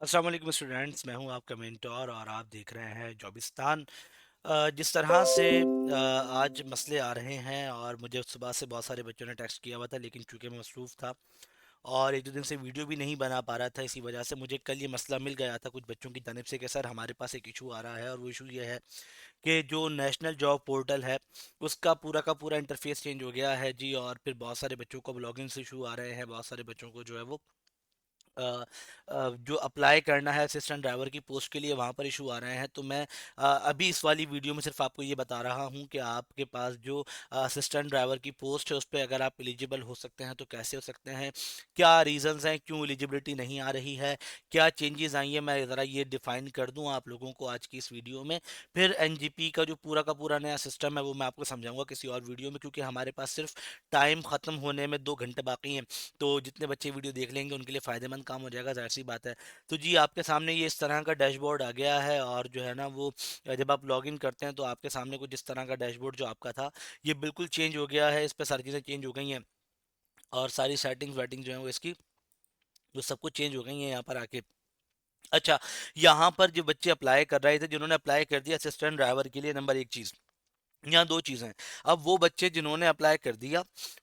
अस्सलाम वालेकुम स्टूडेंट्स, मैं हूं आपका मेंटोर और आप देख रहे हैं जॉबिस्तान। जिस तरह से आज मसले आ रहे हैं और मुझे सुबह से बहुत सारे बच्चों ने टेक्स्ट किया हुआ था, लेकिन चूंकि मैं मसरूफ़ था और एक दो दिन से वीडियो भी नहीं बना पा रहा था, इसी वजह से मुझे कल ये मसला मिल गया था कुछ बच्चों की जानिब से कि सर हमारे पास एक इशू आ रहा है। और वो इशू ये है कि जो नेशनल जॉब पोर्टल है उसका पूरा का पूरा इंटरफेस चेंज हो गया है जी। और फिर बहुत सारे बच्चों को लॉगिन से इशू आ रहे हैं, बहुत सारे बच्चों को जो है वो जो अप्लाई करना है असिस्टेंट ड्राइवर की पोस्ट के लिए वहाँ पर इशू आ रहे हैं। तो मैं अभी इस वाली वीडियो में सिर्फ आपको ये बता रहा हूँ कि आपके पास जो असिस्टेंट ड्राइवर की पोस्ट है उस पर अगर आप एलिजिबल हो सकते हैं तो कैसे हो सकते हैं, क्या रीजंस हैं क्यों एलिजिबिलिटी नहीं आ रही है, क्या चेंजेस आई है, मैं ज़रा ये डिफाइन कर दूँ आप लोगों को आज की इस वीडियो में। फिर एनजीपी का पूरा नया सिस्टम है वो मैं आपको समझाऊंगा किसी और वीडियो में, क्योंकि हमारे पास सिर्फ टाइम ख़त्म होने में 2 घंटे बाकी हैं। तो जितने बच्चे वीडियो देख लेंगे उनके लिए फ़ायदेमंद काम हो जाएगा, ज़ाहिर सी बात है। तो जी आपके सामने ये इस तरह का डैशबोर्ड आ गया है और जो है ना वो जब आप लॉगिन करते हैं तो आपके सामने कुछ इस तरह का डैशबोर्ड जो आपका था ये बिल्कुल चेंज हो गया है। इस पर सारी चीज़ें चेंज हो गई हैं और सारी सेटिंग्स वेटिंग जो है वो इसकी वो सब कुछ चेंज हो गई हैं यहाँ पर आके। अच्छा, यहाँ पर जो बच्चे अप्लाई कर रहे थे, जिन्होंने अप्लाई कर दिया असिस्टेंट ड्राइवर के लिए, नंबर एक चीज़, यहाँ दो चीज़ें हैं। अब वो बच्चे जिन्होंने अप्लाई कर दिया,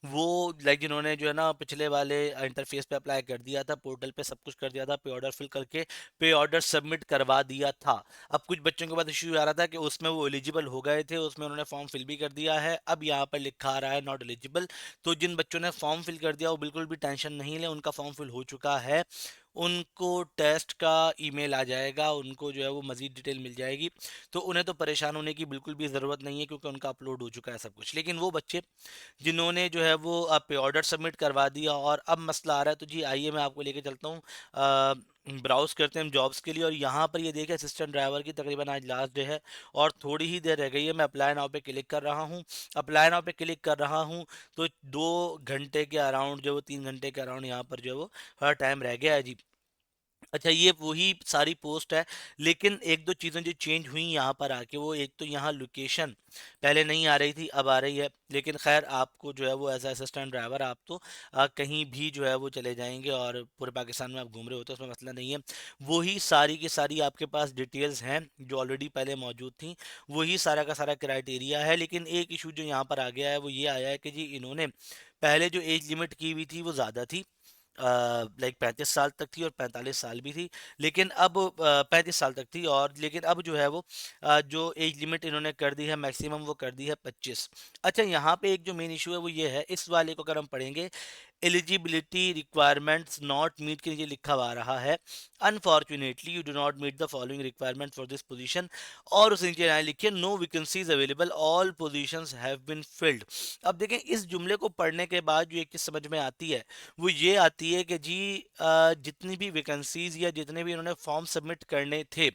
वो जिन्होंने जो है ना पिछले वाले इंटरफेस पे अप्लाई कर दिया था, पोर्टल पे सब कुछ कर दिया था, पे ऑर्डर फिल करके पे ऑर्डर सबमिट करवा दिया था। अब कुछ बच्चों के पास इशू आ रहा था कि उसमें वो एलिजिबल हो गए थे, उसमें उन्होंने फॉर्म फिल भी कर दिया है, अब यहाँ पर लिखा आ रहा है नॉट एलिजिबल। तो जिन बच्चों ने फॉर्म फिल कर दिया वो बिल्कुल भी टेंशन नहीं लें, उनका फॉर्म फिल हो चुका है। उनको टेस्ट का ईमेल आ जाएगा, उनको जो है वो मज़ीद डिटेल मिल जाएगी। तो उन्हें तो परेशान होने की बिल्कुल भी ज़रूरत नहीं है, क्योंकि उनका अपलोड हो चुका है सब कुछ। लेकिन वो बच्चे जिन्होंने जो है वो पे ऑर्डर सबमिट करवा दिया और अब मसला आ रहा है, तो जी आइए मैं आपको लेके चलता हूँ। ब्राउज़ करते हैं हम जॉब्स के लिए और यहाँ पर ये देखें असिस्टेंट ड्राइवर की तकरीबन आज लास्ट डे है और थोड़ी ही देर रह गई है। मैं अप्लाई नाउ पे क्लिक कर रहा हूँ, अप्लाई नाउ पे क्लिक कर रहा हूँ तो 2 घंटे के अराउंड जो वो 3 घंटे के अराउंड यहाँ पर जो है वो हर टाइम रह गया है जी। अच्छा, ये वही सारी पोस्ट है, लेकिन एक दो चीज़ें जो चेंज हुई यहाँ पर आके, वो एक तो यहाँ लोकेशन पहले नहीं आ रही थी, अब आ रही है। लेकिन खैर आपको जो है वो एज असिस्टेंट ड्राइवर आप तो कहीं भी जो है वो चले जाएंगे और पूरे पाकिस्तान में आप घूम रहे होते हैं, उसमें मसला नहीं है। वही सारी की सारी आपके पास डिटेल्स हैं जो ऑलरेडी पहले मौजूद थी, वही सारा का सारा क्राइटेरिया है। लेकिन एक इशू जो यहाँ पर आ गया है वो ये आया है कि जी इन्होंने पहले जो एज लिमिट की हुई थी वो ज़्यादा थी, लाइक 35 साल तक थी और 45 साल भी थी। लेकिन अब 35 साल तक थी, और लेकिन अब जो है वो जो एज लिमिट इन्होंने कर दी है मैक्सिमम वो कर दी है 25। अच्छा, यहाँ पे एक जो मेन इशू है वो ये है, इस वाले को अगर हम पढ़ेंगे, एलिजिबिलिटी रिक्वायरमेंट्स नॉट मीट के नीचे लिखा हुआ रहा है unfortunately you do not meet the following requirement for this position. और उस नीचे यहाँ लिखिए no vacancies available, all positions have been filled. अब देखें, इस जुमले को पढ़ने के बाद जो एक चीज़ समझ में आती है वो ये आती है कि जी जितनी भी वैकेंसीज या जितने भी इन्होंने फॉर्म सबमिट करने थे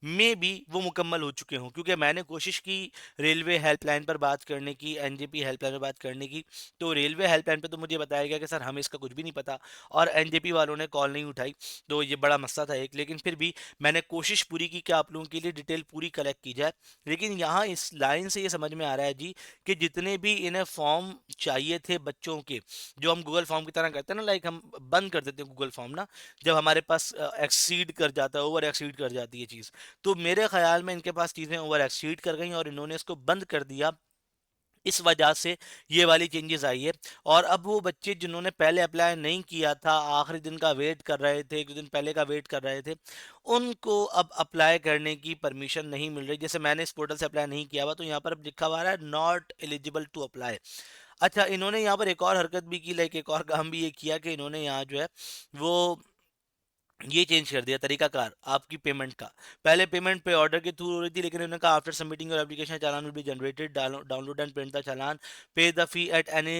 मे बी वो मुकम्मल हो चुके हों, क्योंकि मैंने कोशिश की रेलवे हेल्पलाइन पर बात करने की, एनजेपी हेल्पलाइन पर बात करने की। तो रेलवे हेल्पलाइन पे तो मुझे बताया गया कि सर हमें इसका कुछ भी नहीं पता, और एनजेपी वालों ने कॉल नहीं उठाई। तो ये बड़ा मसला था एक, लेकिन फिर भी मैंने कोशिश पूरी की कि आप लोगों के लिए डिटेल पूरी कलेक्ट की जाए। लेकिन यहाँ इस लाइन से ये समझ में आ रहा है जी कि जितने भी इन्हें फॉर्म चाहिए थे बच्चों के, जो हम गूगल फॉर्म की तरह करते हैं ना, लाइक हम बंद कर देते हैं गूगल फॉर्म ना, जब हमारे पास एक्सीड कर जाता है, ओवर एक्सीड कर जाती है चीज़। तो मेरे ख्याल में इनके पास चीज़ें ओवर एक्सीड कर गई और इन्होंने इसको बंद कर दिया, इस वजह से ये वाली चेंजेस आई है। और अब वो बच्चे जिन्होंने पहले अप्लाई नहीं किया था, आखिरी दिन का वेट कर रहे थे, एक दो दिन पहले का वेट कर रहे थे, उनको अब अप्लाई करने की परमिशन नहीं मिल रही। जैसे मैंने इस पोर्टल से अप्लाई नहीं किया हुआ तो यहाँ पर अब लिखा हुआ है नॉट एलिजिबल टू अप्लाई। अच्छा, इन्होंने यहाँ पर एक और हरकत भी की, लाइक एक और काम भी ये किया कि इन्होंने यहाँ जो है वो ये चेंज कर दिया तरीकाकार आपकी पेमेंट का। पहले पेमेंट पे ऑर्डर के थ्रू हो रही थी, लेकिन उन्होंने कहा after submitting your application challan will be generated, download and print the challan, pay the fee at any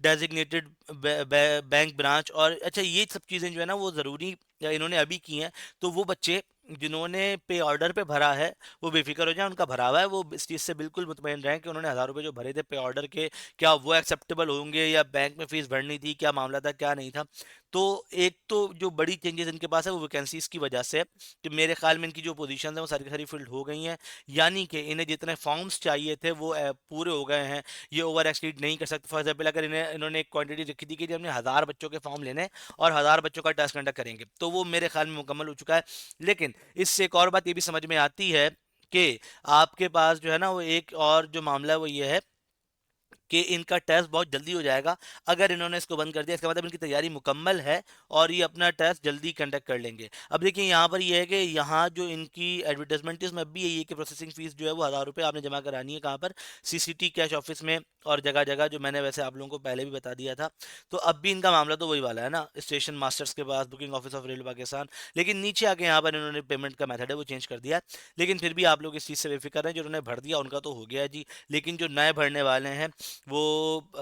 designated bank branch. और अच्छा, ये सब चीज़ें जो है ना वो ज़रूरी इन्होंने अभी की हैं। तो वो बच्चे जिन्होंने पे ऑर्डर पे भरा है वो बेफिक्र हो जाए, उनका भरा हुआ है, वो इस चीज़ से बिल्कुल मुतमईन रहें कि उन्होंने 1000 रुपये जो भरे थे पे ऑर्डर के, क्या वो एक्सेप्टेबल होंगे या बैंक में फीस भरनी थी, क्या मामला था क्या नहीं था। तो एक तो जो बड़ी चेंजेस इनके पास है वो वैकेंसीज की वजह से है, कि मेरे ख्याल में इनकी जो पोजीशन है वो सारी की सारी फिल्ड हो गई हैं, यानी कि इन्हें जितने फॉर्म्स चाहिए थे वो पूरे हो गए हैं, ये ओवर एक्सीड नहीं कर सकते। फॉर एग्जाम्पल अगर इन्होंने एक क्वांटिटी रखी थी कि हमने 1000 बच्चों के फॉर्म लेने हैं और 1000 बच्चों का टेस्ट कंडक्ट करेंगे, तो वो मेरे ख्याल में मुकम्मल हो चुका है। लेकिन इससे एक और बात ये भी समझ में आती है कि आपके पास जो है ना वो एक और जो मामला है वो ये है कि इनका टेस्ट बहुत जल्दी हो जाएगा। अगर इन्होंने इसको बंद कर दिया इसका मतलब इनकी तैयारी मुकम्मल है और ये अपना टेस्ट जल्दी कंडक्ट कर लेंगे। अब देखिए यहाँ पर ये है कि यहाँ जो इनकी एडवर्टाइजमेंट इसमें भी यही है कि प्रोसेसिंग फीस जो है वो 1000 रुपये आपने जमा करानी है, कहाँ पर, सीसीटी कैश ऑफिस में और जगह जगह, जो मैंने वैसे आप लोगों को पहले भी बता दिया था। तो अब भी इनका मामला तो वही वाला है ना, स्टेशन मास्टर्स के पास, booking office of railway Pakistan. लेकिन नीचे आके यहाँ पर इन्होंने पेमेंट का मेथड है वो चेंज कर दिया है। लेकिन फिर भी आप लोग इस चीज़ से बेफिक्र हैं, जो उन्होंने भर दिया उनका तो हो गया जी। लेकिन जो नए भरने वाले हैं वो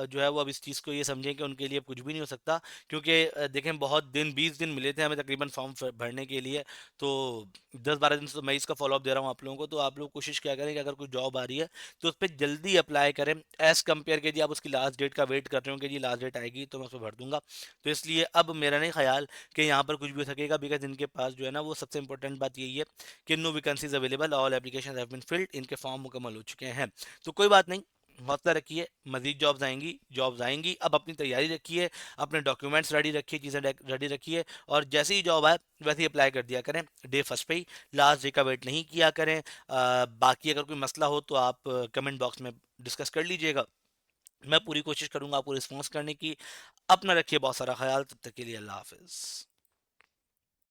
जो है वो अब इस चीज़ को ये समझें कि उनके लिए अब कुछ भी नहीं हो सकता, क्योंकि देखें बहुत दिन 20 दिन मिले थे हमें तकरीबन फॉर्म भरने के लिए। तो 10-12 दिन से तो मैं इसका फॉलोअप दे रहा हूँ आप लोगों को। तो आप लोग कोशिश क्या करें कि अगर कोई जॉब आ रही है तो उस पर जल्दी अप्लाई करें, एज़ कम्पेयर के जी आप उसकी लास्ट डेट का वेट कर रहे हो कि जी लास्ट डेट आएगी तो मैं उसको भर दूंगा। तो इसलिए अब मेरा नहीं ख्याल कि यहाँ पर कुछ भी हो सकेगा, बिकॉज इनके पास जो है ना वो सबसे इंपॉर्टेंट बात यही है कि no vacancies available, all application have been filled, इनके फॉर्म मुकम्मल हो चुके हैं। तो कोई बात नहीं, हौसला रखिए, मजीद जॉब्स आएंगी, जॉब्स आएंगी। अब अपनी तैयारी रखिए, अपने डॉक्यूमेंट्स रेडी रखिए, चीज़ें रेडी रखिए, और जैसे ही जॉब आए वैसे ही अप्लाई कर दिया करें, डे फर्स्ट पे ही, लास्ट डे का वेट नहीं किया करें। बाकी अगर कोई मसला हो तो आप कमेंट बॉक्स में डिस्कस कर लीजिएगा, मैं पूरी कोशिश करूंगा आपको रिस्पॉन्स करने की। अपना रखिए बहुत सारा ख्याल, तब तक के लिए अल्लाह हाफिज़।